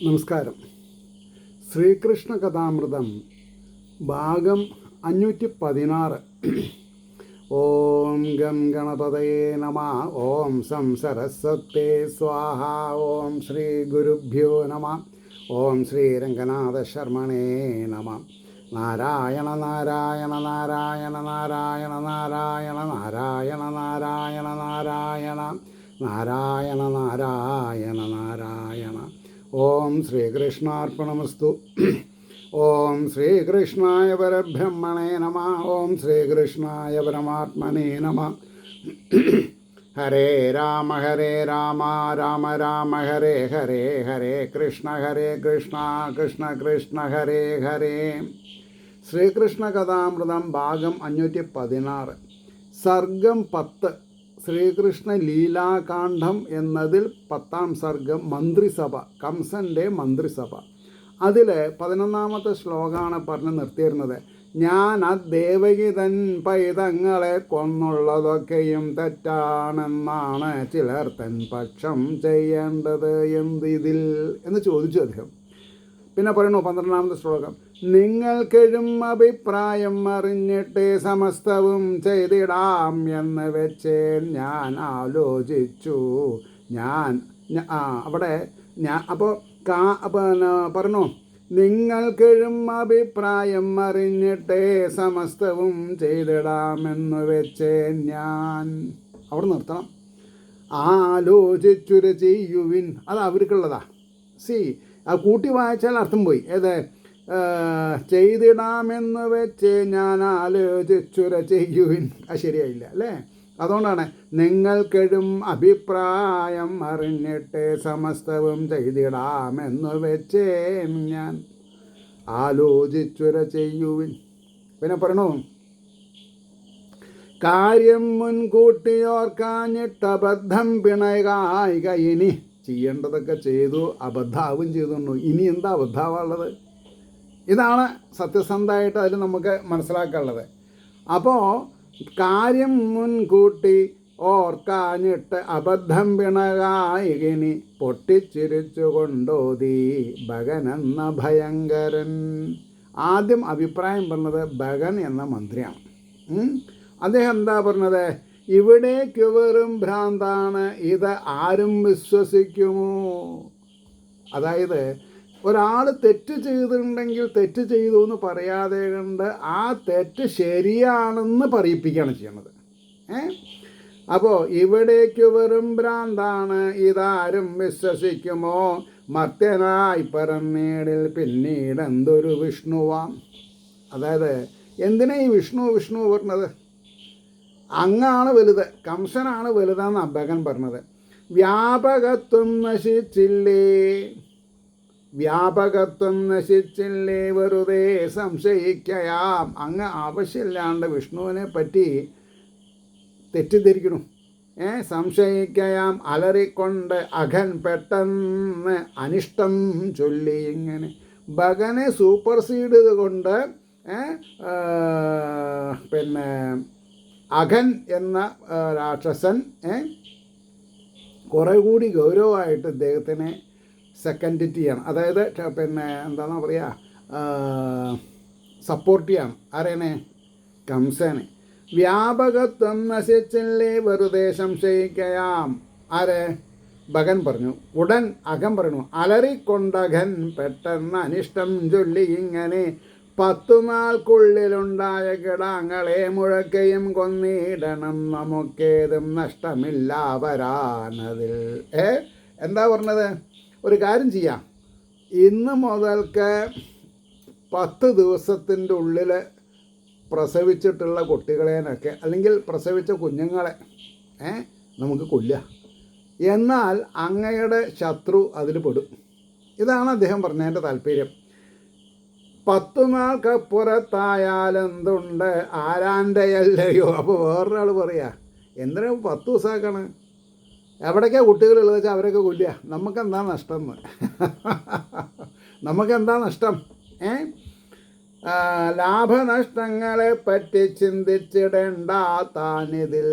നമസ്കാരം. ശ്രീകൃഷ്ണ കഥാമൃതം ഭാഗം 516. ഓം ഗം ഗണപതയേ നമ. ഓം സം സരസ്വതേ സ്വാഹ. ഓം ശ്രീ ഗുരുഭ്യോ നമ. ഓം ശ്രീ രംഗനാഥ ശർമ്മണേ നമ. നാരായണ നാരായണ നാരായണ നാരായണ നാരായണ നാരായണ നാരായണ നാരായണ നാരായണ നാരായണ നാരായണ. ഓം ശ്രീകൃഷ്ണാർപ്പണമസ്തു. ഓം ശ്രീകൃഷ്ണായ പരബ്രഹ്മണേ നമ. ഓം ശ്രീകൃഷ്ണായ പരമാത്മനേ നമ. ഹരേ രാമ രാമ രാമ ഹരേ ഹരേ, ഹരേ കൃഷ്ണ കൃഷ്ണ കൃഷ്ണ ഹരേ ഹരേ. ശ്രീകൃഷ്ണ കഥാമൃതം ഭാഗം 516. സർഗം 10. ശ്രീകൃഷ്ണ ലീലാകാന്ഡം എന്നതിൽ 10ാം സർഗം മന്ത്രിസഭ, കംസൻ്റെ മന്ത്രിസഭ. അതിൽ 11ാമത്തെ ശ്ലോകമാണ് പറഞ്ഞ് നിർത്തിയിരുന്നത്. ഞാൻ ആ ദേവകി തൻ പൈതങ്ങളെ കൊന്നുള്ളതൊക്കെയും തെറ്റാണെന്നാണ് ചിലർ തൻ പക്ഷം ചെയ്യേണ്ടത് എന്തിതിൽ എന്ന് ചോദിച്ചു അദ്ദേഹം. പിന്നെ പറയുന്നു 12ാമത്തെ ശ്ലോകം. നിങ്ങൾക്കെഴും അഭിപ്രായം അറിഞ്ഞിട്ട് സമസ്തവും ചെയ്തിടാം എന്ന് വെച്ച് ഞാൻ ആലോചിച്ചു. അവിടെ അപ്പോൾ പറഞ്ഞു, നിങ്ങൾക്കെഴും അഭിപ്രായം അറിഞ്ഞിട്ട് സമസ്തവും ചെയ്തിടാമെന്ന് വെച്ച് ഞാൻ. അവിടെ നിർത്തണം. ആലോചിച്ചുര ചെയ്യുവിൻ, അത് അവർക്കുള്ളതാ. അത് കൂട്ടി വായിച്ചാൽ അർത്ഥം പോയി. ഏത് ചെയ്തിടാമെന്ന് വെച്ച് ഞാൻ ആലോചിച്ചുര ചെയ്യുവിൻ, അത് ശരിയായില്ല അല്ലേ? അതുകൊണ്ടാണ് നിങ്ങൾക്കെഴും അഭിപ്രായം അറിഞ്ഞിട്ട് സമസ്തവും ചെയ്തിടാമെന്ന് വെച്ച് ഞാൻ ആലോചിച്ചുര ചെയ്യുവിൻ. പിന്നെ പറയണു, കാര്യം മുൻകൂട്ടി ഓർക്കാഞ്ഞിട്ട് അബദ്ധം പിണകായിക. ഇനി ചെയ്യേണ്ടതൊക്കെ ചെയ്തു, അബദ്ധാവും ചെയ്തു. ഇനി എന്താ അബദ്ധാവുള്ളത്? ഇതാണ് സത്യസന്ധമായിട്ട് അതിൽ നമുക്ക് മനസ്സിലാക്കാനുള്ളത്. അപ്പോൾ കാര്യം മുൻകൂട്ടി ഓർക്കാഞ്ഞിട്ട് അബദ്ധം പിണകായികിനി പൊട്ടിച്ചിരിച്ചു കൊണ്ടോതി ഭഗനെന്ന ഭയങ്കരൻ. ആദ്യം അഭിപ്രായം പറഞ്ഞത് ഭഗൻ എന്ന മന്ത്രിയാണ്. അദ്ദേഹം എന്താ പറഞ്ഞത്? ഇവിടേക്ക് വെറും ഭ്രാന്താണ്, ഇത് ആരും വിശ്വസിക്കുമോ? അതായത് ഒരാൾ തെറ്റ് ചെയ്തിട്ടുണ്ടെങ്കിൽ തെറ്റ് ചെയ്തു എന്ന് പറയാതെ കണ്ട് ആ തെറ്റ് ശരിയാണെന്ന് പറയിപ്പിക്കുകയാണ് ചെയ്യണത്. അപ്പോൾ ഇവിടേക്ക് വെറും ഭ്രാന്താണ്, ഇതാരും വിശ്വസിക്കുമോ? മർത്യനായി പറന്നീടിൽ പിന്നീട് എന്തൊരു വിഷ്ണുവാം. അതായത് എന്തിനാ ഈ വിഷ്ണു പറഞ്ഞത്? അങ്ങാണ് വലുത്, കംസനാണ് വലുതാന്ന് ഭഗൻ പറഞ്ഞത്. വ്യാപകത്വം നശിച്ചില്ലേ വെറുതെ സംശയിക്കയാം. അങ്ങ് ആവശ്യമില്ലാണ്ട് വിഷ്ണുവിനെ പറ്റി തെറ്റിദ്ധരിക്കണം. സംശയിക്കയാം. അലറിക്കൊണ്ട് അഘൻ പെട്ടെന്ന് അനിഷ്ടം ചൊല്ലി. ഇങ്ങനെ ഭഗനെ സൂപ്പർസീഡ് ചെയ്തുകൊണ്ട് പിന്നെ അഘൻ എന്ന രാക്ഷസൻ കുറേ കൂടി ഗൗരവമായിട്ട് ഇദ്ദേഹത്തിനെ സെക്കൻഡ് ചെയ്യണം. അതായത് പിന്നെ എന്താണെന്ന് പറയുക, സപ്പോർട്ട് ചെയ്യണം. ആരേനെ? കംസനെ. വ്യാപകത്വം നശിച്ചില്ലേ വെറുതെ സംശയിക്കയാം. ആരെ? ഭഗൻ പറഞ്ഞു. ഉടൻ അകം പറഞ്ഞു. അലറിക്കൊണ്ടകൻ പെട്ടെന്ന് അനിഷ്ടം ചൊല്ലി ഇങ്ങനെ 10 നാൾക്കുള്ളിലുണ്ടായ കിടാങ്ങളെ മുഴക്കയും കൊന്നിടണം, നമുക്കേതും നഷ്ടമില്ല വരാനതിൽ. എന്താ പറഞ്ഞത്? ഒരു കാര്യം ചെയ്യാം, ഇന്ന് മുതൽക്ക് 10 ദിവസത്തിൻ്റെ ഉള്ളിൽ പ്രസവിച്ചിട്ടുള്ള കുട്ടികളേനൊക്കെ അല്ലെങ്കിൽ പ്രസവിച്ച കുഞ്ഞുങ്ങളെ നമുക്ക് കൊല്ലുക. എന്നാൽ അങ്ങയുടെ ശത്രു അതിൽ പെടും. ഇതാണ് അദ്ദേഹം പറഞ്ഞതിൻ്റെ താല്പര്യം. 10 നാൾക്കപ്പുറത്തായാലെന്തുണ്ട് ആരാൻ്റെയല്ലയോ. അപ്പോൾ വേറൊരാൾ പറയാ, എന്തിനാ 10 ദിവസമാക്കാണ്? എവിടേക്കാണ് കുട്ടികളുള്ളത് വെച്ചാൽ അവരൊക്കെ കൊല്ലുക. നമുക്കെന്താ നഷ്ടം? നമുക്കെന്താ നഷ്ടം? ലാഭനഷ്ടങ്ങളെ പറ്റി ചിന്തിച്ചിടേണ്ട താനിതിൽ.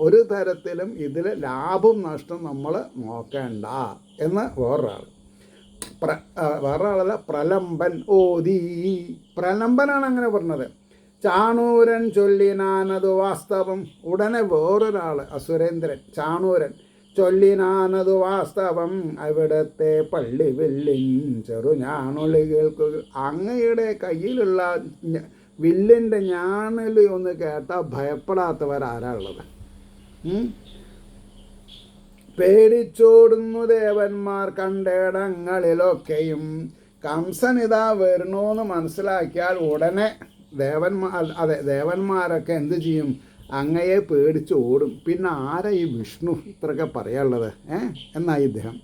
ഒരു തരത്തിലും ഇതിൽ ലാഭം നഷ്ടം നമ്മൾ നോക്കേണ്ട എന്ന് വേറൊരാൾ. വേറെ ആളല്ല, പ്രലംബൻ ഓതി. പ്രലംബനാണ് അങ്ങനെ പറഞ്ഞത്. ചാണൂരൻ ചൊല്ലിനാനതു വാസ്തവം. ഉടനെ വേറൊരാൾ അസുരേന്ദ്രൻ ചാണൂരൻ ചൊല്ലിനാനതു വാസ്തവം, അവിടത്തെ പള്ളി വെല്ലിൻ ചെറു ഞാണൊളി കേൾക്കുക. അങ്ങയുടെ കയ്യിലുള്ള വില്ലിൻ്റെ ഞാണലി ഒന്ന് കേട്ടാൽ ഭയപ്പെടാത്തവരാരാളുള്ളത്? പേടിച്ചോടുന്നു ദേവന്മാർ കണ്ടിടങ്ങളിലൊക്കെയും. കംസനിതാ വരണോന്ന് മനസ്സിലാക്കിയാൽ ഉടനെ ദേവന്മാരൊക്കെ എന്ത് ചെയ്യും? അങ്ങയെ പേടിച്ച് ഓടും. പിന്നെ ആരാ ഈ വിഷ്ണു ഇത്രയൊക്കെ പറയാനുള്ളത്? എന്നായി ഇദ്ദേഹം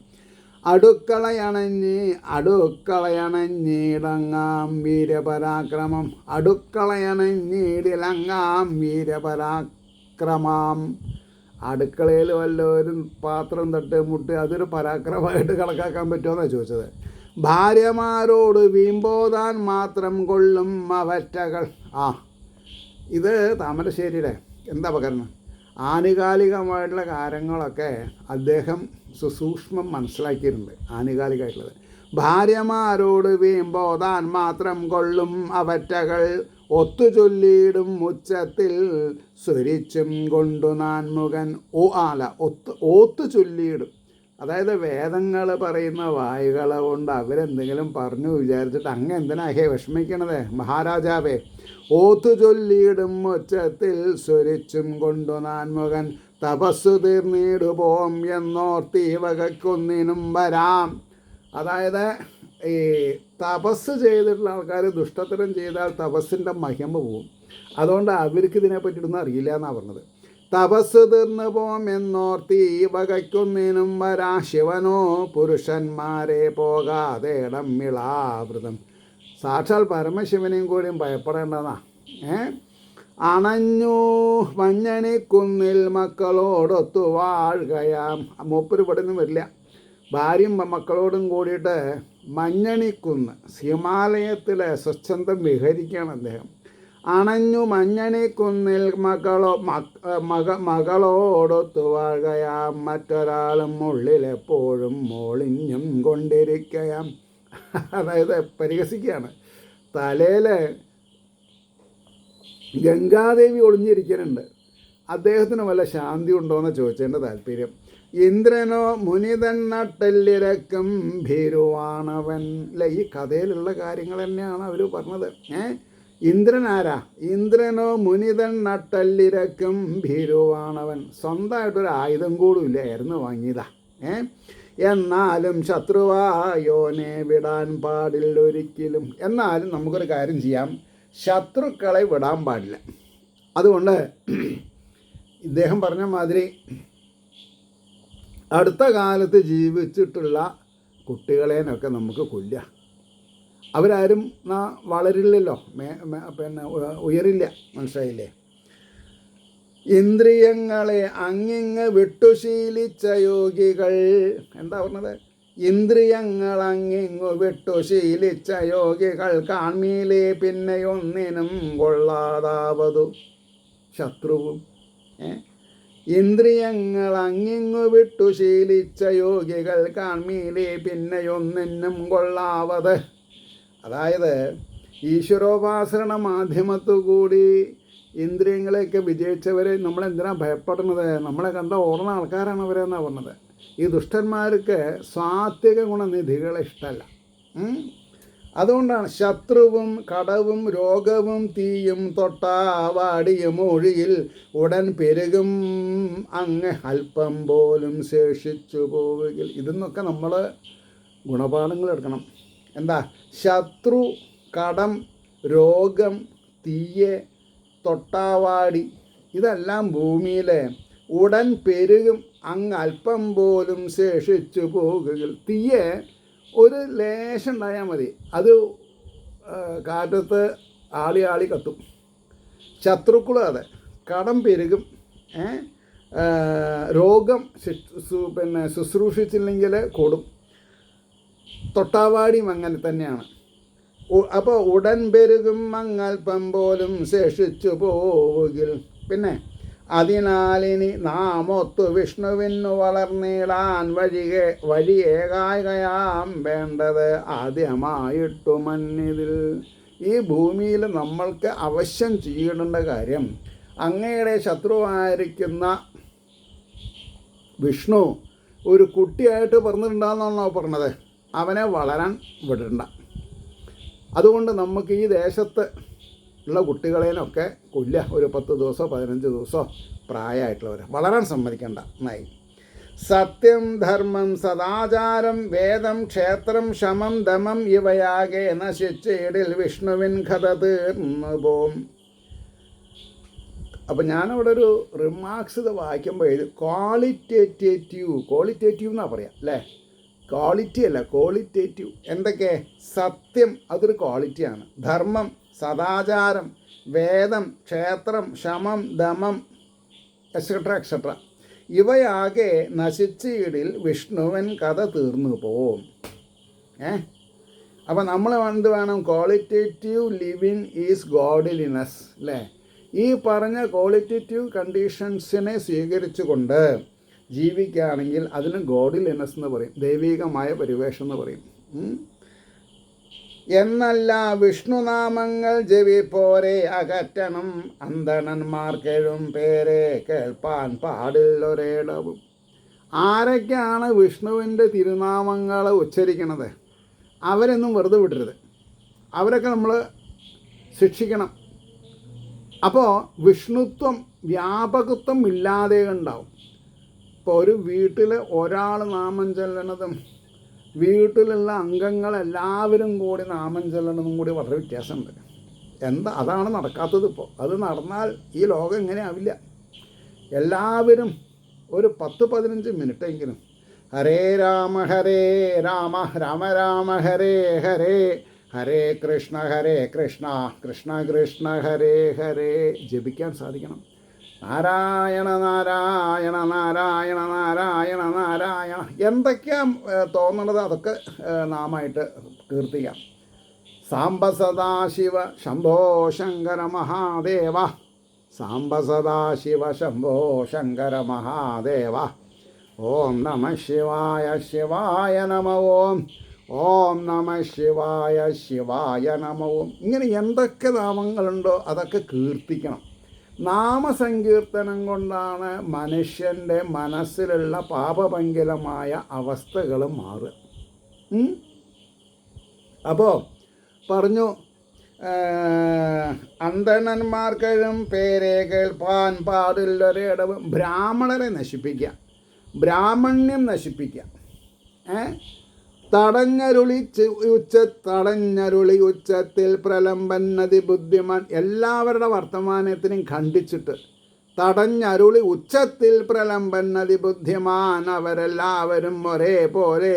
അടുക്കളയണഞ്ഞിടങ്ങാം വീരപരാക്രമം. അടുക്കളയണഞ്ഞിടിലങ്ങാം വീരപരാക്രമം. അടുക്കളയിൽ വല്ലവരും പാത്രം തട്ട് മുട്ട് അതൊരു പരാക്രമമായിട്ട് കണക്കാക്കാൻ പറ്റുമെന്നാണ് ചോദിച്ചത്. ഭാര്യമാരോട് വീമ്പോതാൻ മാത്രം കൊള്ളും അവറ്റകൾ. ഇത് താമരശ്ശേരിയുടെ എന്താ പകരണം? ആനുകാലികമായിട്ടുള്ള കാര്യങ്ങളൊക്കെ അദ്ദേഹം സുസൂക്ഷ്മം മനസ്സിലാക്കിയിട്ടുണ്ട്. ആനുകാലികമായിട്ടുള്ളത്. ഭാര്യമാരോട് വീമ്പോതാൻ മാത്രം കൊള്ളും അവറ്റകൾ, ഒത്തുചൊല്ലിയിടും ഉച്ചത്തിൽ സ്വരിച്ചും കൊണ്ടു നാൻമുഖൻ. ഓത്തു ചൊല്ലിയിടും. അതായത് വേദങ്ങൾ പറയുന്ന വായുകളെ കൊണ്ട് അവരെന്തെങ്കിലും പറഞ്ഞു വിചാരിച്ചിട്ട് അങ്ങ് എന്തിനാ വിഷമിക്കണത് മഹാരാജാവേ? ഓത്തു ചൊല്ലിയിടും ഉച്ചത്തിൽ സ്വരിച്ചും കൊണ്ടു നാൻമുഖൻ, തപസ്സു തീർന്നിടുപോം എന്നോർത്തി വകക്കൊന്നിനും വരാം. അതായത് ഈ തപസ് ചെയ്തിട്ടുള്ള ആൾക്കാർ ദുഷ്ടത്തരം ചെയ്താൽ തപസ്സിൻ്റെ മഹിമ പോവും. അതുകൊണ്ട് അവർക്ക് ഇതിനെ പറ്റിയിട്ടൊന്നും അറിയില്ല എന്നാണ് പറഞ്ഞത്. തപസ് തീർന്നു പോം എന്നോർത്തി വകയ്ക്കൊന്നിനും വരാ, ശിവനോ പുരുഷന്മാരെ പോകാതെ ഇടം മിളാവൃതം. സാക്ഷാൽ പരമശിവനെയും കൂടിയും ഭയപ്പെടേണ്ടതാ. അണഞ്ഞു മഞ്ഞണിക്കുന്നിൽ മക്കളോടൊത്തു വാഴുകയാം. മൂപ്പര് ഇവിടെയൊന്നും വരില്ല. ഭാര്യയും മക്കളോടും കൂടിയിട്ട് മഞ്ഞണിക്കുന്ന് ഹിമാലയത്തിലെ സ്വച്ഛന്തം വിഹരിക്കുകയാണ് അദ്ദേഹം. അണഞ്ഞു മഞ്ഞണിക്കുന്നിൽ മകളോടൊത്തു വാഴുകയാം, മറ്റൊരാളും ഉള്ളിലെപ്പോഴും മോളിഞ്ഞും കൊണ്ടിരിക്കയാം. അതായത് പരിഹസിക്കുകയാണ്. തലയിൽ ഗംഗാദേവി ഒളിഞ്ഞിരിക്കുന്നുണ്ട്. അദ്ദേഹത്തിന് വല്ല ശാന്തി ഉണ്ടോയെന്ന് ചോദിച്ചതിൻ്റെ താല്പര്യം. ഇന്ദ്രനോ മുനിതൻ നട്ടെല്ലിരക്കും ഭീരുവാണവൻ. അല്ല, ഈ കഥയിലുള്ള കാര്യങ്ങൾ തന്നെയാണ് അവർ പറഞ്ഞത്. ഇന്ദ്രൻ ആരാ? ഇന്ദ്രനോ മുനിതൻ നട്ടെല്ലിരക്കും ഭീരുവാണവൻ. സ്വന്തമായിട്ടൊരു ആയുധം കൂടും ഇല്ലായിരുന്നു, വാങ്ങിയതാ. എന്നാലും ശത്രുവായോനെ വിടാൻ പാടില്ല ഒരിക്കലും. എന്നാലും നമുക്കൊരു കാര്യം ചെയ്യാം, ശത്രുക്കളെ വിടാൻ പാടില്ല. അതുകൊണ്ട് ഇദ്ദേഹം പറഞ്ഞ മാതിരി അടുത്ത കാലത്ത് ജീവിച്ചിട്ടുള്ള കുട്ടികളേനൊക്കെ നമുക്ക് കൊല്ലുക. അവരാരും വളരില്ലല്ലോ, പിന്നെ ഉയരില്ല. മനസ്സിലായില്ലേ? ഇന്ദ്രിയങ്ങളെ അങ്ങിങ്ങ് വിട്ടുശീലിച്ച യോഗികൾ. എന്താ പറഞ്ഞത്? ഇന്ദ്രിയങ്ങൾ അങ്ങിങ്ങു വിട്ടുശീലിച്ച യോഗികൾ കാൺമീലേ പിന്നെയൊന്നിനും കൊള്ളാതാവതു ശത്രുവും. ഇന്ദ്രിയങ്ങൾ അങ്ങിങ്ങു വിട്ടുശീലിച്ച യോഗികൾ കാൺമീലേ പിന്നെയൊന്നിനും കൊള്ളാവത്. അതായത് ഈശ്വരോപാസന മാധ്യമത്തുകൂടി ഇന്ദ്രിയങ്ങളെയൊക്കെ വിജയിച്ചവരെ നമ്മളെന്തിനാണ് ഭയപ്പെടുന്നത്? നമ്മളെ കണ്ട ഓർന്ന ആൾക്കാരാണ് അവരെന്നാണ് പറഞ്ഞത്. ഈ ദുഷ്ടന്മാർക്ക് സാത്വിക ഗുണനിധികളെ ഇഷ്ടമല്ല. അതുകൊണ്ടാണ് ശത്രുവും കടവും രോഗവും തീയും തൊട്ടാവാടിയും ഒഴിയിൽ ഉടൻ പെരുകും അങ്ങ് അല്പം പോലും ശേഷിച്ചു പോവുകിൽ. ഇതെന്നൊക്കെ നമ്മൾ ഗുണപാഠങ്ങൾ എടുക്കണം. എന്താ? ശത്രു, കടം, രോഗം, തീയെ, തൊട്ടാവാടി, ഇതെല്ലാം ഭൂമിയിലെ ഉടൻ പെരുകും അങ്ങ് അല്പം പോലും ശേഷിച്ചു പോകുകിൽ. തീയെ ഒരു ലേശം ഉണ്ടായാൽ മതി, അത് കാറ്റത്ത് ആളി കത്തും. ശത്രുക്കളും അതെ. കടം പെരുകും, രോഗം പിന്നെ ശുശ്രൂഷിച്ചില്ലെങ്കിൽ കൊടും. തൊട്ടാവാടിയും അങ്ങനെ തന്നെയാണ്. അപ്പോൾ ഉടൻ പെരുകും അങ്ങൽപ്പം പോലും ശേഷിച്ചു പോവുകിൽ. പിന്നെ അതിനാലിനി നാമൊത്തു വിഷ്ണുവിനു വളർന്നിടാൻ വഴിയേകായകയാം വേണ്ടത് ആദ്യമായിട്ടു മന്നിതിൽ. ഈ ഭൂമിയിൽ നമ്മൾക്ക് അവശ്യം ചെയ്യേണ്ട കാര്യം, അങ്ങയുടെ ശത്രുവായിരിക്കുന്ന വിഷ്ണു ഒരു കുട്ടിയായിട്ട് പറഞ്ഞിട്ടുണ്ടാകുന്നാണോ പറഞ്ഞത്, അവനെ വളരാൻ വിടണ്ട. അതുകൊണ്ട് നമുക്ക് ഈ ദേശത്ത് ഉള്ള കുട്ടികളേനൊക്കെ കൊല്ലുക, ഒരു 10 ദിവസമോ 15 ദിവസമോ പ്രായമായിട്ടുള്ളവരെ വളരാൻ സമ്മതിക്കണ്ട. എന്നായി സത്യം ധർമ്മം സദാചാരം വേദം ക്ഷേത്രം ശമം ദമം ഇവയാകെ നശിച്ചിടിൽ വിഷ്ണുവിൻ കഥ തീർന്നു പോം. അപ്പം ഞാനവിടെ ഒരു റിമാർക്സ് ഇത് വായിക്കുമ്പോൾ ക്വാളിറ്റേറ്റീവ് എന്നാണ് പറയാം അല്ലേ, ക്വാളിറ്റി അല്ല ക്വാളിറ്റേറ്റീവ്. എന്തൊക്കെ? സത്യം, അതൊരു ക്വാളിറ്റിയാണ്. ധർമ്മം, സദാചാരം, വേദം, ക്ഷേത്രം, ശമം, ദമം, എക്സെട്ര ഇവയാകെ നശിച്ചിടിൽ വിഷ്ണുവൻ കഥ തീർന്നു പോവും. അപ്പം നമ്മൾ എന്ത് വേണം? ക്വാളിറ്റേറ്റീവ് ലിവിങ് ഈസ് ഗോഡ്ലിനെസ് അല്ലേ. ഈ പറഞ്ഞ ക്വാളിറ്റേറ്റീവ് കണ്ടീഷൻസിനെ സ്വീകരിച്ചുകൊണ്ട് ജീവിക്കുകയാണെങ്കിൽ അതിന് ഗോഡ്ലിനെസ് എന്ന് പറയും, ദൈവികമായ പരിവേഷം എന്ന് പറയും. എന്നല്ല വിഷ്ണുനാമങ്ങൾ ജപിപ്പോരെ അകറ്റണം അന്തണന്മാർക്കെഴും പേരെ കേൾപ്പാൻ പാടില്ലൊരേടവും. ആരൊക്കെയാണ് വിഷ്ണുവിൻ്റെ തിരുനാമങ്ങൾ ഉച്ചരിക്കണത് അവരൊന്നും വെറുതെ വിടരുത്, അവരൊക്കെ നമ്മൾ ശിക്ഷിക്കണം. അപ്പോൾ വിഷ്ണുത്വം വ്യാപകത്വം ഇല്ലാതെ ഉണ്ടാവും. ഇപ്പോൾ ഒരു വീട്ടിൽ ഒരാൾ നാമം ചൊല്ലണതും വീട്ടിലുള്ള അംഗങ്ങളെല്ലാവരും കൂടി നാമം ചൊല്ലണതും കൂടി വളരെ വ്യത്യാസമുണ്ട്. അതാണ് നടക്കാത്തത്. ഇപ്പോൾ അത് നടന്നാൽ ഈ ലോകം ഇങ്ങനെ ആവില്ല. എല്ലാവരും ഒരു 10-15 മിനിറ്റെങ്കിലും ഹരേ രാമ രാമ രാമ ഹരേ ഹരേ, ഹരേ കൃഷ്ണ കൃഷ്ണ കൃഷ്ണ ഹരേ ഹരേ ജപിക്കാൻ സാധിക്കണം. നാരായണ നാരായണ നാരായണ നാരായണ നാരായണ എന്തൊക്കെയാണ് തോന്നണത് അതൊക്കെ നാമായിട്ട് കീർത്തിക്കാം. സാംബ സദാശിവ ശംഭോ ശങ്കര മഹാദേവ, സാംബ സദാശിവ ശംഭോ ശങ്കര മഹാദേവ. ഓം നമ ശിവായ ശിവായ നമ ഓം, ഓം നമ ശിവായ ശിവായ നമ ഓം. ഇങ്ങനെ എന്തൊക്കെ നാമങ്ങളുണ്ടോ അതൊക്കെ കീർത്തിക്കണം. നാമസങ്കീർത്തനം കൊണ്ടാണ് മനുഷ്യൻ്റെ മനസ്സിലുള്ള പാപപങ്കിലമായ അവസ്ഥകൾ മാറുക. അപ്പോൾ പറഞ്ഞു, അന്തണന്മാർക്കും പേരെ കേൾപ്പാൻ പാടില്ലൊരിടവും. ബ്രാഹ്മണരെ നശിപ്പിക്കുക, ബ്രാഹ്മണ്യം നശിപ്പിക്കുക. തടഞ്ഞരുളി ഉച്ചത്തിൽ പ്രലംബന്നതി ബുദ്ധിമാൻ. എല്ലാവരുടെ വർത്തമാനത്തിനും ഖണ്ഡിച്ചിട്ട് തടഞ്ഞരുളി ഉച്ചത്തിൽ പ്രലംബന്നതി ബുദ്ധിമാൻ. അവരെല്ലാവരും ഒരേപോലെ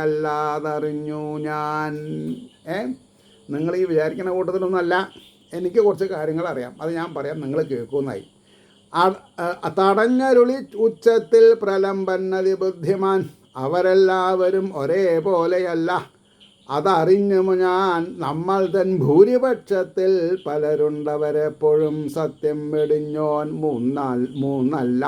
അല്ലാതറിഞ്ഞു ഞാൻ. നിങ്ങൾ ഈ വിചാരിക്കുന്ന കൂട്ടത്തിലൊന്നുമല്ല, എനിക്ക് കുറച്ച് കാര്യങ്ങൾ അറിയാം, അത് ഞാൻ പറയാം, നിങ്ങൾ കേൾക്കുന്നായി. തടഞ്ഞരുളി ഉച്ചത്തിൽ പ്രലംബന്നതി ബുദ്ധിമാൻ. അവരെല്ലാവരും ഒരേപോലെയല്ല, അതറിഞ്ഞു ഞാൻ. നമ്മൾ തൻ ഭൂരിപക്ഷത്തിൽ പലരുണ്ടവരെപ്പോഴും സത്യം വെടിഞ്ഞോൻ മൂന്നല്ല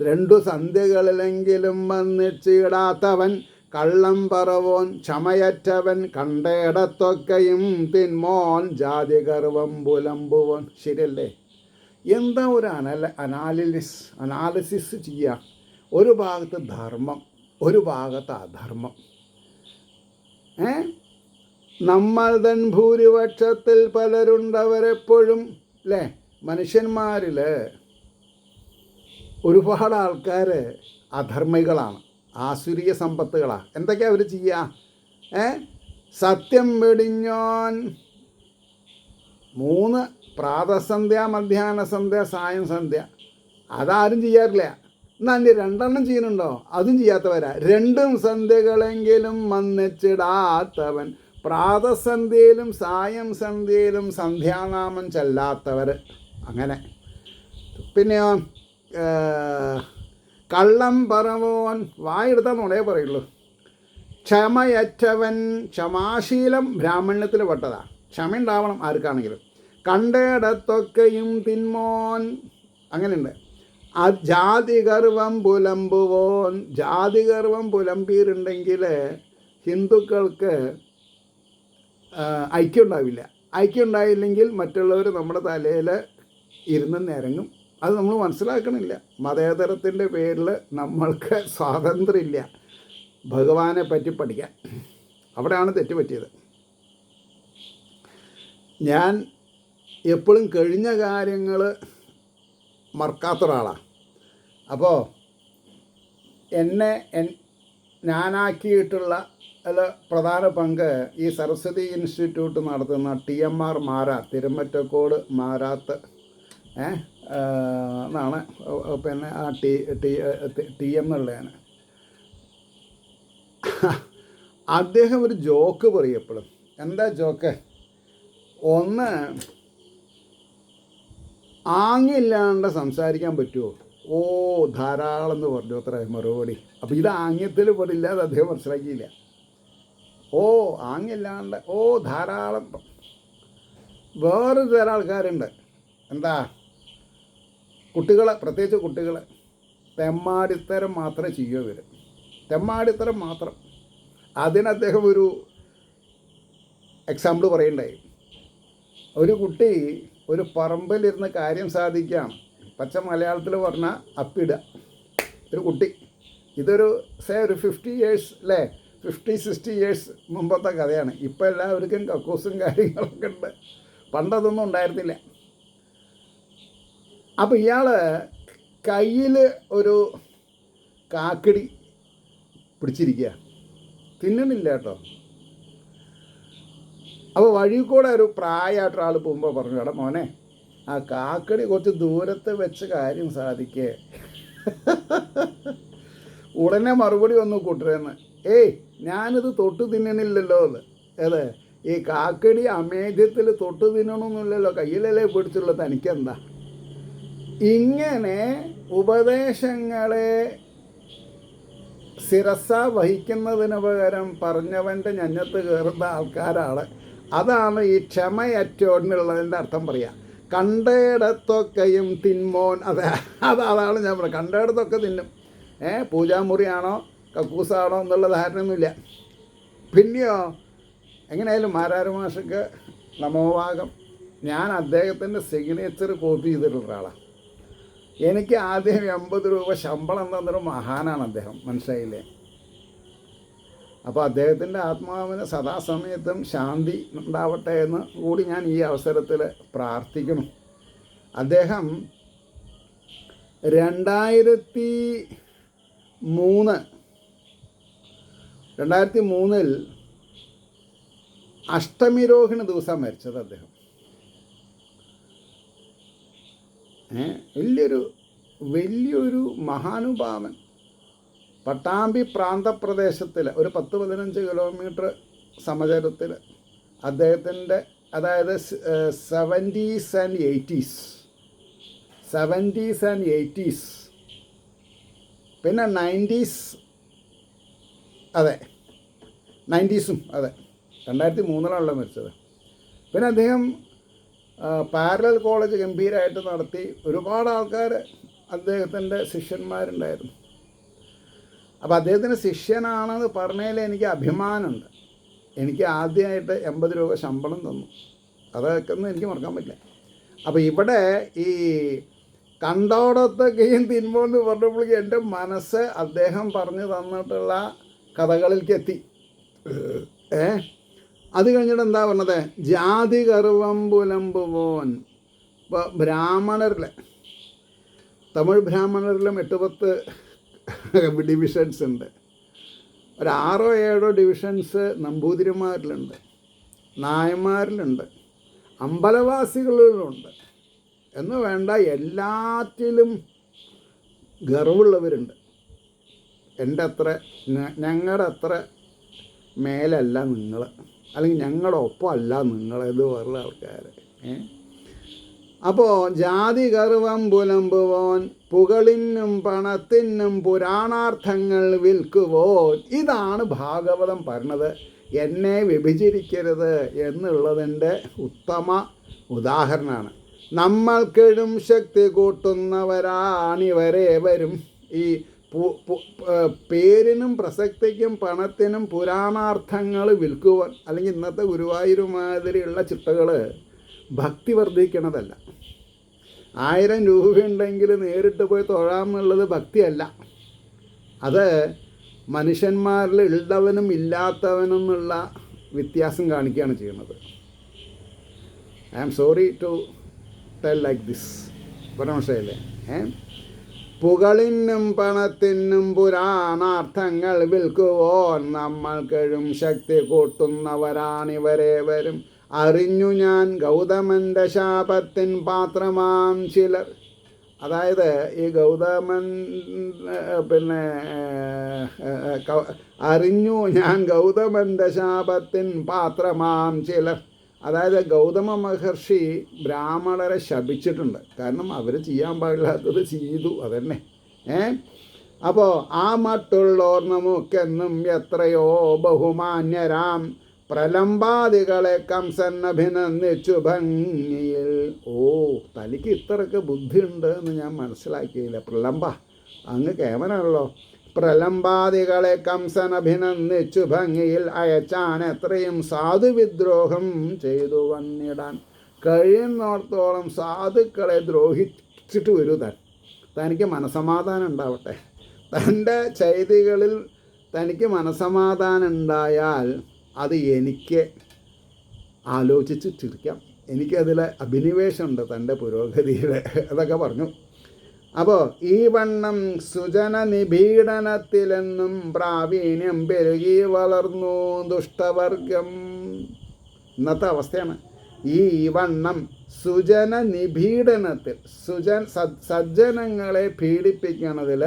രണ്ടു സന്ധ്യകളിലെങ്കിലും വന്നിച്ചിടാത്തവൻ, കള്ളം പറവോൻ, ക്ഷമയറ്റവൻ, കണ്ടയിടത്തൊക്കെയും തിന്മോൻ, ജാതി ഗർവം പുലമ്പുവോൻ. ശരിയല്ലേ? എന്താ ഒരു അനാലിസിസ് ചെയ്യുക. ഒരു ഭാഗത്ത് ധർമ്മം, ഒരു ഭാഗത്ത് അധർമ്മം. നമ്മൾ തൻ ഭൂരിപക്ഷത്തിൽ പലരുണ്ടവരെപ്പോഴും അല്ലേ. മനുഷ്യന്മാരിൽ ഒരുപാട് ആൾക്കാർ അധർമ്മികളാണ്, ആസുരീയ സമ്പത്തുകളാണ്. എന്തൊക്കെയാണ് അവർ ചെയ്യുക? സത്യം വെടിഞ്ഞോൻ 3 പ്രാതസന്ധ്യ, മധ്യാഹ്ന സന്ധ്യ, സായം സന്ധ്യ. അതാരും ചെയ്യാറില്ല. എന്നാൽ 2 ചെയ്യുന്നുണ്ടോ? അതും ചെയ്യാത്തവരാ. 2 സന്ധ്യകളെങ്കിലും വന്നിച്ചിടാത്തവൻ, പ്രാതസന്ധ്യയിലും സായം സന്ധ്യയിലും സന്ധ്യാനാമം ചെല്ലാത്തവർ. അങ്ങനെ പിന്നെയോ കള്ളം പറവോൻ, വായെടുത്താൽ നുണേ പറയുള്ളൂ. ക്ഷമയറ്റവൻ, ക്ഷമാശീലം ബ്രാഹ്മണ്യത്തിൽ പെട്ടതാണ്. ക്ഷമ ഉണ്ടാവണം ആർക്കാണെങ്കിലും. കണ്ടയിടത്തൊക്കെയും തിന്മോൻ. അങ്ങനെയുണ്ട്. ജാതി ഗർവം പുലമ്പുവോൻ. ജാതി ഗർവം പുലമ്പിയിട്ടുണ്ടെങ്കിൽ ഹിന്ദുക്കൾക്ക് ഐക്യം ഉണ്ടാവില്ല. ഐക്യം ഉണ്ടായില്ലെങ്കിൽ മറ്റുള്ളവർ നമ്മുടെ തലയിൽ ഇരുന്ന് നിരങ്ങും. അത് നമ്മൾ മനസ്സിലാക്കണില്ല. മതേതരത്തിൻ്റെ പേരിൽ നമ്മൾക്ക് സ്വാതന്ത്ര്യമില്ല ഭഗവാനെ പറ്റി പഠിക്കാൻ. അവിടെയാണ് തെറ്റുപറ്റിയത്. ഞാൻ എപ്പോഴും കഴിഞ്ഞ കാര്യങ്ങൾ മറക്കാത്ത ഒരാളാണ്. അപ്പോൾ ഞാനാക്കിയിട്ടുള്ള പ്രധാന പങ്ക് ഈ സരസ്വതി ഇൻസ്റ്റിറ്റ്യൂട്ട് നടത്തുന്ന TMR മാരാ, തിരുമറ്റക്കോട് മാരാത്ത് എന്നാണ് പിന്നെ ആ TM എന്നുള്ളതാണ്. അദ്ദേഹം ഒരു ജോക്ക് പറയപ്പെടും. എന്താ ജോക്ക്? ഒന്ന്, ആംഗ്യമില്ലാണ്ട് സംസാരിക്കാൻ പറ്റുമോ? ഓ ധാരാളം എന്ന് പറഞ്ഞു അത്ര മറുപടി. അപ്പോൾ ഇത് ആംഗ്യത്തിൽ പെടില്ലാതെ അദ്ദേഹം മനസ്സിലാക്കിയില്ല. ഓ ആംഗ്യമില്ലാണ്ട് ഓ ധാരാളം. വേറൊരു തരം ആൾക്കാരുണ്ട്. എന്താ? കുട്ടികളെ, പ്രത്യേകിച്ച് കുട്ടികളെ തെമ്മാടിത്തരം മാത്രമേ ചെയ്യൂ. ഇവർ തെമ്മാടിത്തരം മാത്രം. അതിന് അദ്ദേഹം ഒരു എക്സാമ്പിൾ പറയുണ്ടായി. ഒരു കുട്ടി ഒരു പറമ്പിലിരുന്ന് കാര്യം സാധിക്കുകയാണ്. പച്ച മലയാളത്തിൽ പറഞ്ഞാൽ അപ്പിടുക. ഒരു കുട്ടി, ഇതൊരു ഒരു 50 years അല്ലേ, 50-60 years മുമ്പത്തെ കഥയാണ്. ഇപ്പോൾ എല്ലാവർക്കും കക്കൂസും കാര്യങ്ങളൊക്കെ ഉണ്ട്. പണ്ടതൊന്നും ഉണ്ടായിരുന്നില്ല. അപ്പോൾ ഇയാൾ കയ്യിൽ ഒരു കാക്കടി പിടിച്ചിരിക്കുക, തിന്നണില്ല കേട്ടോ. അപ്പോൾ വഴി കൂടെ ഒരു പ്രായമായിട്ടൊരാൾ പോകുമ്പോൾ പറഞ്ഞു, എടാ മോനെ, ആ കാക്കടി കുറച്ച് ദൂരത്ത് വെച്ച് കാര്യം സാധിക്കേ. ഉടനെ മറുപടി വന്നു കൂട്ടരെന്ന്, ഏയ് ഞാനിത് തൊട്ട് തിന്നണില്ലല്ലോ. അത് ഈ കാക്കടി അമേദ്യത്തിൽ തൊട്ട് തിന്നണമെന്നില്ലല്ലോ, കയ്യിലല്ലേ പിടിച്ചുള്ളത്, തനിക്കെന്താ? ഇങ്ങനെ ഉപദേശങ്ങളെ ശിരസ വഹിക്കുന്നതിന് പകരം പറഞ്ഞവൻ്റെ ഞഞ്ഞത്ത് കയറുന്ന ആൾക്കാരാണ്. അതാണ് ഈ ക്ഷമയറ്റോന്നുള്ളതിൻ്റെ അർത്ഥം പറയുക. കണ്ടയിടത്തൊക്കെയും തിന്മോൻ. അതാണ് ഞാൻ പറയുന്നത്. കണ്ടയിടത്തൊക്കെ തിന്നും. പൂജാമുറിയാണോ കക്കൂസാണോ എന്നുള്ള ധാരണയൊന്നുമില്ല. പിന്നെയോ എങ്ങനെയായാലും മാരാര് മാഷക്ക് നമോഭാഗം. ഞാൻ അദ്ദേഹത്തിൻ്റെ സിഗ്നേച്ചർ കോപ്പി ചെയ്തിട്ടുള്ള ഒരാളാണ്. എനിക്ക് ആദ്യം 80 രൂപ ശമ്പളം തന്നൊരു മഹാനാണ് അദ്ദേഹം, മനസ്സിലായില്ലേ? അപ്പോൾ അദ്ദേഹത്തിൻ്റെ ആത്മാവിന് സദാസമയത്തും ശാന്തി ഉണ്ടാവട്ടെ എന്ന് കൂടി ഞാൻ ഈ അവസരത്തിൽ പ്രാർത്ഥിക്കണം. അദ്ദേഹം 2003 അഷ്ടമിരോഹിണി ദിവസം മരിച്ചത് അദ്ദേഹം. വലിയൊരു മഹാനുഭാവൻ. പട്ടാമ്പി പ്രാന്തപ്രദേശത്തിൽ ഒരു 10-15 കിലോമീറ്റർ സമചരത്തിൽ അദ്ദേഹത്തിൻ്റെ, അതായത് 70s and 80s, പിന്നെ 90s, അതെ 90s, അതെ 2003 മരിച്ചത്. പിന്നെ അദ്ദേഹം പാരലൽ കോളേജ് ഗംഭീരമായിട്ട് നടത്തി. ഒരുപാട് ആൾക്കാർ അദ്ദേഹത്തിൻ്റെ ശിഷ്യന്മാരുണ്ടായിരുന്നു. അപ്പോൾ അദ്ദേഹത്തിൻ്റെ ശിഷ്യനാണെന്ന് പറഞ്ഞതിൽ എനിക്ക് അഭിമാനമുണ്ട്. എനിക്ക് ആദ്യമായിട്ട് 80 രൂപ ശമ്പളം തന്നു. അതൊക്കെ ഒന്നും എനിക്ക് മറക്കാൻ പറ്റില്ല. അപ്പോൾ ഇവിടെ ഈ കണ്ടോടത്തൊക്കെയും തിന്മോന്ന് പറഞ്ഞപ്പോഴേക്കും എൻ്റെ മനസ്സ് അദ്ദേഹം പറഞ്ഞു തന്നിട്ടുള്ള കഥകളിലേക്ക് എത്തി. അത് കഴിഞ്ഞിട്ട് എന്താ പറഞ്ഞത്? ജാതി ഗർവം പുലമ്പുവോൻ. ഇപ്പോൾ ബ്രാഹ്മണരിൽ, തമിഴ് ബ്രാഹ്മണരിലും 8-10 ഡിവിഷൻസ് ഉണ്ട്. ഒരു 6-7 ഡിവിഷൻസ് നമ്പൂതിരിമാരിലുണ്ട്, നായന്മാരിലുണ്ട്, അമ്പലവാസികളിലുണ്ട്. എന്ന് വേണ്ട എല്ലാറ്റിലും ഗർവുള്ളവരുണ്ട്. എൻ്റെ അത്ര, ഞങ്ങളുടെ അത്ര മേലല്ല നിങ്ങൾ, അല്ലെങ്കിൽ ഞങ്ങളുടെ ഒപ്പമല്ല നിങ്ങളത് വേറുള്ള ആൾക്കാർ. അപ്പോൾ ജാതി ഗർവം പുലമ്പുവോൻ, പുകളിനും പണത്തിനും പുരാണാർത്ഥങ്ങൾ വിൽക്കുവോൻ. ഇതാണ് ഭാഗവതം പറഞ്ഞത്. എന്നെ വ്യഭിചരിക്കരുത് എന്നുള്ളതിൻ്റെ ഉത്തമ ഉദാഹരണമാണ്. നമ്മൾക്കെഴും ശക്തി കൂട്ടുന്നവരാണിവരേവരും. ഈ പേരിനും പ്രസക്തിക്കും പണത്തിനും പുരാണാർത്ഥങ്ങൾ വിൽക്കുവാൻ, അല്ലെങ്കിൽ ഇന്നത്തെ ഗുരുവായൂർ മാതിരിയുള്ള ചിട്ടകൾ ഭക്തി വർദ്ധിക്കണതല്ല. 1000 രൂപയുണ്ടെങ്കിൽ നേരിട്ട് പോയി തൊഴാമെന്നുള്ളത് ഭക്തിയല്ല. അത് മനുഷ്യന്മാരിൽ ഉള്ളവനും ഇല്ലാത്തവനും എന്നുള്ള വ്യത്യാസം കാണിക്കുകയാണ് ചെയ്യുന്നത്. I am sorry to tell like this. മനസ്സിലായില്ലേ? പുകളിനും പണത്തിനും പുരാണാർത്ഥങ്ങൾ വിൽക്കുവോൻ നമ്മൾക്കെഴും ശക്തി കൂട്ടുന്നവരാണിവരേവരും. അറിഞ്ഞു ഞാൻ ഗൗതമൻ്റെ ശാപത്തിൻ പാത്രമാം ചിലർ. അതായത് ഈ ഗൗതമൻ അറിഞ്ഞു ഞാൻ ഗൗതമൻ്റെ ശാപത്തിൻ പാത്രമാം ചിലർ. അതായത് ഗൗതമ മഹർഷി ബ്രാഹ്മണരെ ശപിച്ചിട്ടുണ്ട്. കാരണം അവർ ചെയ്യാൻ പാടില്ലാത്തത് ചെയ്തു, അതന്നെ. അപ്പോൾ ആ മറ്റുള്ളോർ നമുക്കെന്നും എത്രയോ ബഹുമാന്യരാം. പ്രലംബാദികളെ കംസൻ അഭിനന്ദിച്ചു ഭംഗിയിൽ. തനിക്ക് ഇത്രയൊക്കെ ബുദ്ധിയുണ്ട് എന്ന് ഞാൻ മനസ്സിലാക്കിയില്ല. പ്രലംബ അങ്ങ് കേമനാണല്ലോ. പ്രലംബാദികളെ കംസൻ അഭിനന്ദിച്ചു ഭംഗിയിൽ അയച്ചാൻ എത്രയും സാധുവിദ്രോഹം ചെയ്തു വന്നിടാൻ. കഴിയുന്നിടത്തോളം സാധുക്കളെ ദ്രോഹിച്ചിട്ട് വരൂ തനിക്ക് മനസമാധാനം ഉണ്ടാവട്ടെ. തൻ്റെ ചെയ്തികളിൽ തനിക്ക് മനസമാധാനം ഉണ്ടായാൽ അത് എനിക്ക് ആലോചിച്ച് ചിരിക്കാം. എനിക്കതിൽ അഭിനിവേശമുണ്ട് തൻ്റെ പുരോഗതിയിൽ. അതൊക്കെ പറഞ്ഞു. അപ്പോൾ ഈ വണ്ണം സുജന നിപീഡനത്തിലെന്നും പ്രാവീണ്യം പെരുകി വളർന്നു ദുഷ്ടവർഗം. ഇന്നത്തെ അവസ്ഥയാണ്. ഈ വണ്ണം സുജന നിപീഡനത്തിൽ, സജ്ജനങ്ങളെ പീഡിപ്പിക്കണതിൽ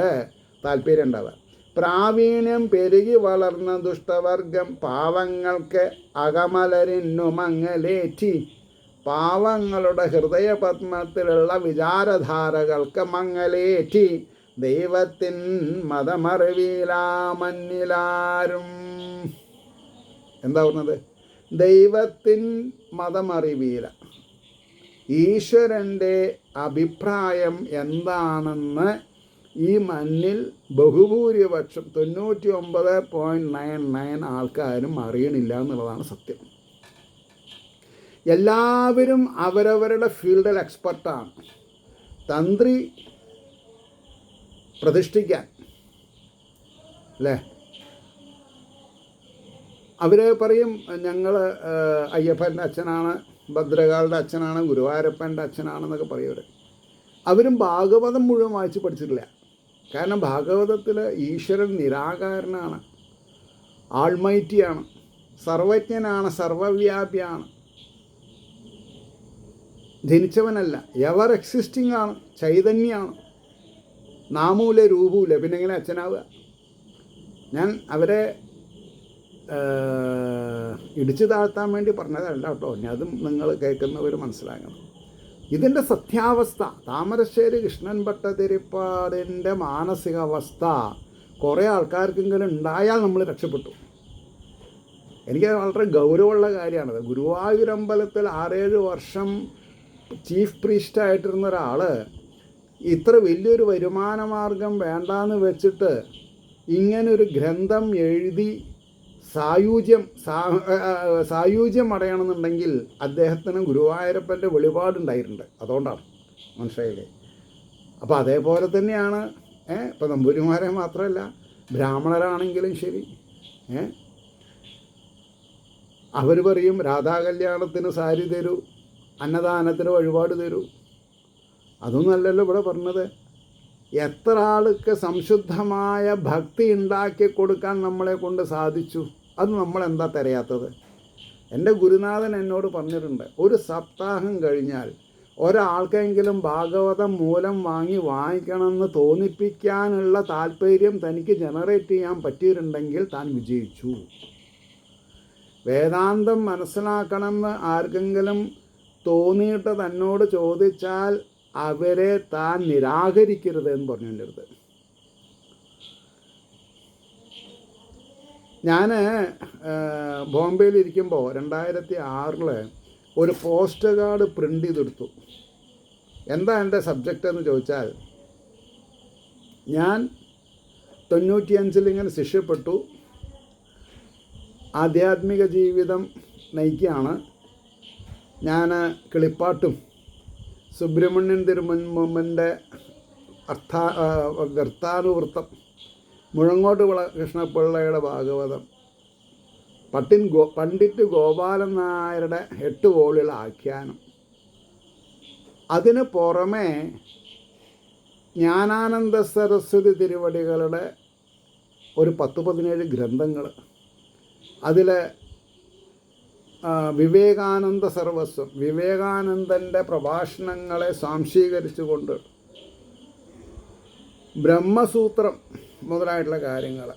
താല്പര്യം ഉണ്ടാവുക. പ്രാവീണ്യം പെരുകി വളർന്ന ദുഷ്ടവർഗം പാവങ്ങൾക്ക് അകമലരിന്നു മങ്ങലേറ്റി. പാവങ്ങളുടെ ഹൃദയപത്മത്തിലുള്ള വിചാരധാരകൾക്ക് മങ്ങലേറ്റി. ദൈവത്തിൻ മതമറിവിലാമന്നിലാരും. എന്താ പറഞ്ഞത്? ദൈവത്തിൻ മതമറിവിയില. ഈശ്വരൻ്റെ അഭിപ്രായം എന്താണെന്ന് ഈ മണ്ണിൽ ബഹുഭൂരിപക്ഷം 99.99 ആൾക്കാരും അറിയണില്ല എന്നുള്ളതാണ് സത്യം. എല്ലാവരും അവരവരുടെ ഫീൽഡിൽ എക്സ്പെർട്ടാണ്. തന്ത്രി പ്രതിഷ്ഠിക്കാൻ അല്ലേ, അവർ പറയും ഞങ്ങൾ അയ്യപ്പൻ്റെ അച്ഛനാണ്, ഭദ്രകാളുടെ അച്ഛനാണ്, ഗുരുവായൂരപ്പൻ്റെ അച്ഛനാണെന്നൊക്കെ പറയും. അവരും ഭാഗവതം മുഴുവൻ വായിച്ച് പഠിച്ചിട്ടില്ല. കാരണം ഭാഗവതത്തിൽ ഈശ്വരൻ നിരാകാരനാണ്, ആൾമൈറ്റിയാണ്, സർവജ്ഞനാണ്, സർവവ്യാപിയാണ്, ജനിച്ചവനല്ല, എവർ എക്സിസ്റ്റിംഗ് ആണ്, ചൈതന്യമാണ്, നാമൂല രൂപൂല, പിന്നെ എങ്ങനെ അച്ഛനാവുക? ഞാൻ അവരെ ഇടിച്ചു താഴ്ത്താൻ വേണ്ടി പറഞ്ഞതല്ല കേട്ടോ. അതും നിങ്ങൾ കേൾക്കുന്നവർ മനസ്സിലാക്കണം. ഇതിൻ്റെ സത്യാവസ്ഥ താമരശ്ശേരി കൃഷ്ണൻ ഭട്ടതിരിപ്പാടിൻ്റെ മാനസികാവസ്ഥ കുറേ ആൾക്കാർക്കെങ്കിലും ഉണ്ടായാൽ നമ്മൾ രക്ഷപ്പെട്ടു. എനിക്ക് വളരെ ഗൗരവമുള്ള കാര്യമാണത്. ഗുരുവായൂരമ്പലത്തിൽ 6-7 വർഷം ചീഫ് പ്രീസ്റ്റായിട്ടിരുന്ന ഒരാൾ ഇത്ര വലിയൊരു വരുമാന മാർഗം വേണ്ടാന്ന് വെച്ചിട്ട് ഇങ്ങനൊരു ഗ്രന്ഥം എഴുതി സായുജ്യം അടയണമെന്നുണ്ടെങ്കിൽ അദ്ദേഹത്തിന് ഗുരുവായൂരപ്പൻ്റെ വെളിപാടുണ്ടായിട്ടുണ്ട്. അതുകൊണ്ടാണ്, മനസ്സിലായില്ലേ? അപ്പോൾ അതേപോലെ തന്നെയാണ് ഇപ്പോൾ നമ്പൂതിരിമാരെ മാത്രമല്ല, ബ്രാഹ്മണരാണെങ്കിലും ശരി, അവർ പറയും രാധാകല്യാണത്തിന് സാരി തരൂ, അന്നദാനത്തിന് വഴിപാട് തരൂ. അതൊന്നുമല്ലല്ലോ ഇവിടെ പറഞ്ഞത്. എത്ര ആൾക്ക് സംശുദ്ധമായ ഭക്തി ഉണ്ടാക്കി കൊടുക്കാൻ നമ്മളെ കൊണ്ട് സാധിച്ചു? അത് നമ്മളെന്താ തിരയാത്തത്? എൻ്റെ ഗുരുനാഥൻ എന്നോട് പറഞ്ഞിട്ടുണ്ട്, ഒരു സപ്താഹം കഴിഞ്ഞാൽ ഒരാൾക്കെങ്കിലും ഭാഗവതം മൂലം വാങ്ങിക്കണമെന്ന് തോന്നിപ്പിക്കാനുള്ള താല്പര്യം തനിക്ക് ജനറേറ്റ് ചെയ്യാൻ പറ്റിയിട്ടുണ്ടെങ്കിൽ താൻ വിജയിച്ചു. വേദാന്തം മനസ്സിലാക്കണമെന്ന് ആർക്കെങ്കിലും തോന്നിയിട്ട് തന്നോട് ചോദിച്ചാൽ അവരെ താൻ നിരാകരിക്കരുത് എന്ന് പറഞ്ഞു എൻ്റെ അടുത്ത്. ഞാൻ ബോംബെയിലിരിക്കുമ്പോൾ 2006 ഒരു പോസ്റ്റ് കാർഡ് പ്രിൻ്റ് ചെയ്തെടുത്തു. എന്താ എൻ്റെ സബ്ജക്റ്റ് എന്ന് ചോദിച്ചാൽ, ഞാൻ 95 ഇങ്ങനെ ശിഷ്യപ്പെട്ടു, ആധ്യാത്മിക ജീവിതം നയിക്കുകയാണ്. ഞാൻ കിളിപ്പാട്ടും സുബ്രഹ്മണ്യൻ തിരുമുമ്പിൻ്റെ ഗർത്താനുവൃത്തം, മുഴങ്ങോട്ട് കൃഷ്ണപിള്ളയുടെ ഭാഗവതം, പണ്ഡിറ്റ് ഗോപാലൻ നായരുടെ 8 വോളിയുള്ള ആഖ്യാനം, അതിന് പുറമെ ജ്ഞാനാനന്ദ സരസ്വതി തിരുവടികളുടെ ഒരു 10-17 ഗ്രന്ഥങ്ങൾ, അതിൽ വിവേകാനന്ദ സർവസ്വം, വിവേകാനന്ദൻ്റെ പ്രഭാഷണങ്ങളെ സ്വാംശീകരിച്ചുകൊണ്ട് ബ്രഹ്മസൂത്രം മുതലായിട്ടുള്ള കാര്യങ്ങൾ,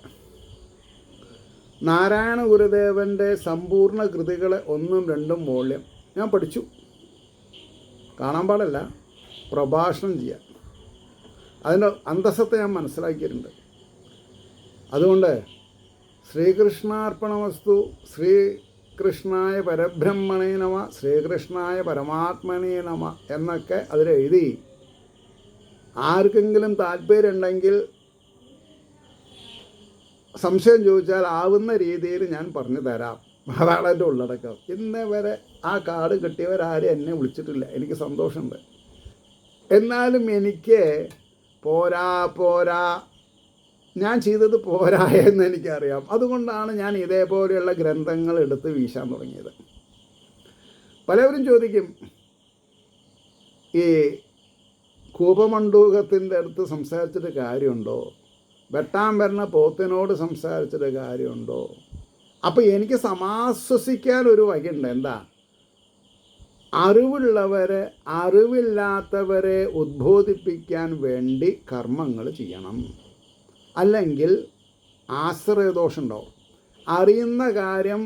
നാരായണ ഗുരുദേവൻ്റെ സമ്പൂർണ്ണ കൃതികൾ 1, 2 വോള്യം ഞാൻ പഠിച്ചു. കാണാൻ പാടില്ല, പ്രഭാഷണം ചെയ്യാൻ, അതിൻ്റെ അന്തസ്സത്തെ ഞാൻ മനസ്സിലാക്കിയിട്ടുണ്ട്. അതുകൊണ്ട് ശ്രീകൃഷ്ണാർപ്പണമസ്തു, ശ്രീകൃഷ്ണായ പരബ്രഹ്മണേ നമ, ശ്രീകൃഷ്ണായ പരമാത്മനേ നമ എന്നൊക്കെ അതിലെഴുതി ആർക്കെങ്കിലും താല്പര്യമുണ്ടെങ്കിൽ സംശയം ചോദിച്ചാൽ ആവുന്ന രീതിയിൽ ഞാൻ പറഞ്ഞു തരാം. അതാണ് എൻ്റെ ഉള്ളടക്കം. ഇന്നേ വരെ ആ കാർഡ് കിട്ടിയവരാരും എന്നെ വിളിച്ചിട്ടില്ല. എനിക്ക് സന്തോഷമുണ്ട്. എന്നാലും എനിക്ക് പോരാ ഞാൻ ചെയ്തത് പോരാ എന്ന് എനിക്കറിയാം. അതുകൊണ്ടാണ് ഞാൻ ഇതേപോലെയുള്ള ഗ്രന്ഥങ്ങൾ എടുത്ത് വീശാൻ തുടങ്ങിയത്. പലവരും ചോദിക്കും, ഈ കൂപമണ്ഡൂകത്തിൻ്റെ അടുത്ത് സംസാരിച്ചിട്ട് കാര്യമുണ്ടോ, വെട്ടാൻ വരുന്ന പോത്തിനോട് സംസാരിച്ചിട്ട് കാര്യമുണ്ടോ? അപ്പോൾ എനിക്ക് സമാശ്വസിക്കാൻ ഒരു വകയുണ്ട്. എന്താ? അറിവുള്ളവരെ അറിവില്ലാത്തവരെ ഉദ്ബോധിപ്പിക്കാൻ വേണ്ടി കർമ്മങ്ങൾ ചെയ്യണം, അല്ലെങ്കിൽ ആശ്രയദോഷം ഉണ്ടാവും. അറിയുന്ന കാര്യം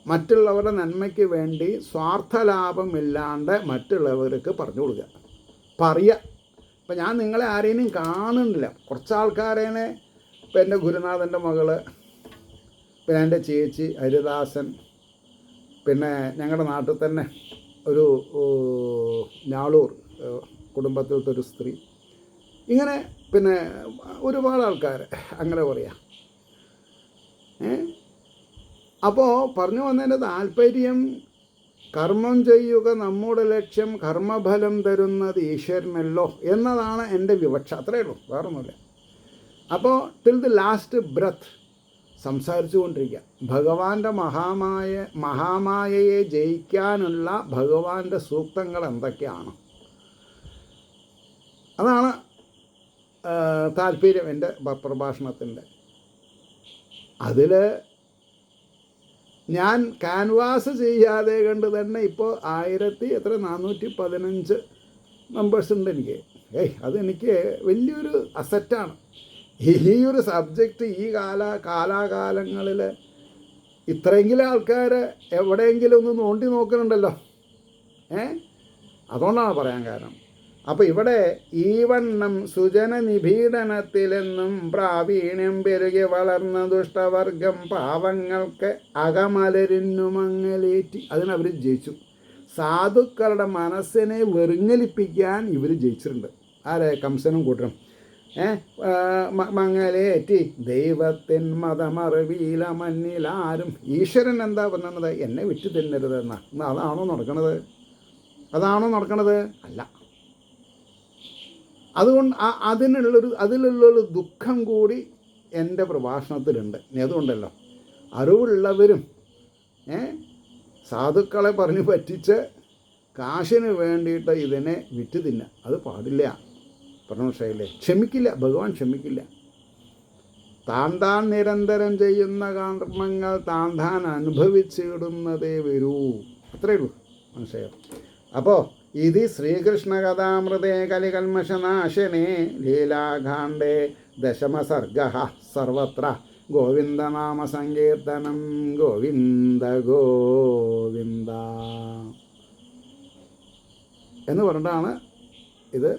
മറ്റുള്ളവരുടെ നന്മയ്ക്ക് വേണ്ടി സ്വാർത്ഥലാഭമില്ലാണ്ട് മറ്റുള്ളവർക്ക് പറഞ്ഞു കൊടുക്കുക, പറയുക. ഇപ്പം ഞാൻ നിങ്ങളെ ആരെയും കാണുന്നില്ല. കുറച്ച് ആൾക്കാരേനെ, ഇപ്പം എൻ്റെ ഗുരുനാഥൻ്റെ മകള്, പിന്നെ എൻ്റെ ചേച്ചി ഹരിദാസൻ, പിന്നെ ഞങ്ങളുടെ നാട്ടിൽ തന്നെ ഒരു ഞാളൂർ കുടുംബത്തിലത്തെ ഒരു സ്ത്രീ, ഇങ്ങനെ പിന്നെ ഒരുപാട് ആൾക്കാർ, അങ്ങനെ പറയാം. അപ്പോൾ പറഞ്ഞു വന്നതിൻ്റെ താല്പര്യം, കർമ്മം ചെയ്യുക നമ്മുടെ ലക്ഷ്യം, കർമ്മഫലം തരുന്നത് ഈശ്വരനല്ലോ എന്നതാണ് എൻ്റെ വിവക്ഷ. അത്രയേ ഉള്ളൂ, വേറൊന്നുമില്ല. അപ്പോൾ ടിൽ ദി ലാസ്റ്റ് ബ്രത്ത് സംസാരിച്ചു കൊണ്ടിരിക്കുക. ഭഗവാന്റെ മഹാമായയെ ജയിക്കാനുള്ള ഭഗവാന്റെ സൂക്തങ്ങൾ എന്തൊക്കെയാണ്, അതാണ് താല്പര്യം എൻ്റെ പ്രഭാഷണത്തിൻ്റെ. അതിൽ ഞാൻ ക്യാൻവാസ് ചെയ്യാതെ കണ്ട് തന്നെ ഇപ്പോൾ 1415 മെമ്പേഴ്സ് ഉണ്ട് എനിക്ക്. അതെനിക്ക് വലിയൊരു അസറ്റാണ്. ഈ ഒരു സബ്ജക്റ്റ് ഈ കാലാകാലങ്ങളിൽ ഇത്രയെങ്കിലും ആൾക്കാർ എവിടെയെങ്കിലും ഒന്ന് നോണ്ടി നോക്കുന്നുണ്ടല്ലോ. അതുകൊണ്ടാണ് പറയാൻ കാരണം. അപ്പോൾ ഇവിടെ ഈ വണ്ണം സുജന നിപീഡനത്തിലെന്നും പ്രാവീണ്യം പെരുകി വളർന്ന ദുഷ്ടവർഗം പാവങ്ങൾക്ക് അകമലരിന്നുമങ്ങലേറ്റി, അതിനവർ ജയിച്ചു. സാധുക്കളുടെ മനസ്സിനെ വെറുങ്ങലിപ്പിക്കാൻ ഇവർ ജയിച്ചിട്ടുണ്ട്. ആരെ? കംസനും കൂട്ടരും. മങ്ങലേറ്റി ദൈവത്തിൻ മതമറിവീല മണ്ണിലാരും. ഈശ്വരൻ എന്താ പറഞ്ഞത്? എന്നെ വിറ്റ് തിന്നരുതെന്നാ. അതാണോ നടക്കണത്? അല്ല. അതുകൊണ്ട് അതിലുള്ളൊരു ദുഃഖം കൂടി എൻ്റെ പ്രഭാഷണത്തിലുണ്ട്. അതുകൊണ്ടല്ലോ അറിവുള്ളവരും സാധുക്കളെ പറഞ്ഞു പറ്റിച്ച് കാശിന് വേണ്ടിയിട്ട് ഇതിനെ വിറ്റ് തിന്നുക, അത് പാടില്ല. പറഞ്ഞില്ലേ? ക്ഷമിക്കില്ല, ഭഗവാൻ ക്ഷമിക്കില്ല. താൻ നിരന്തരം ചെയ്യുന്ന കർമ്മങ്ങൾ താൻ അനുഭവിച്ചിടുന്നതേ വരൂ. അത്രയേ ഉള്ളൂ. മനസ്സിലായോ? അപ്പോൾ ഇത് ശ്രീകൃഷ്ണ കഥാമൃതേ കലികൽമഷനാശനേ ലീലാഖാണ്ഡേ ദശമസർഗ സർവത്ര ഗോവിന്ദനാമ സങ്കീർത്തനം ഗോവിന്ദ ഗോവിന്ദ എന്ന് പറഞ്ഞിട്ടാണ് ഇത്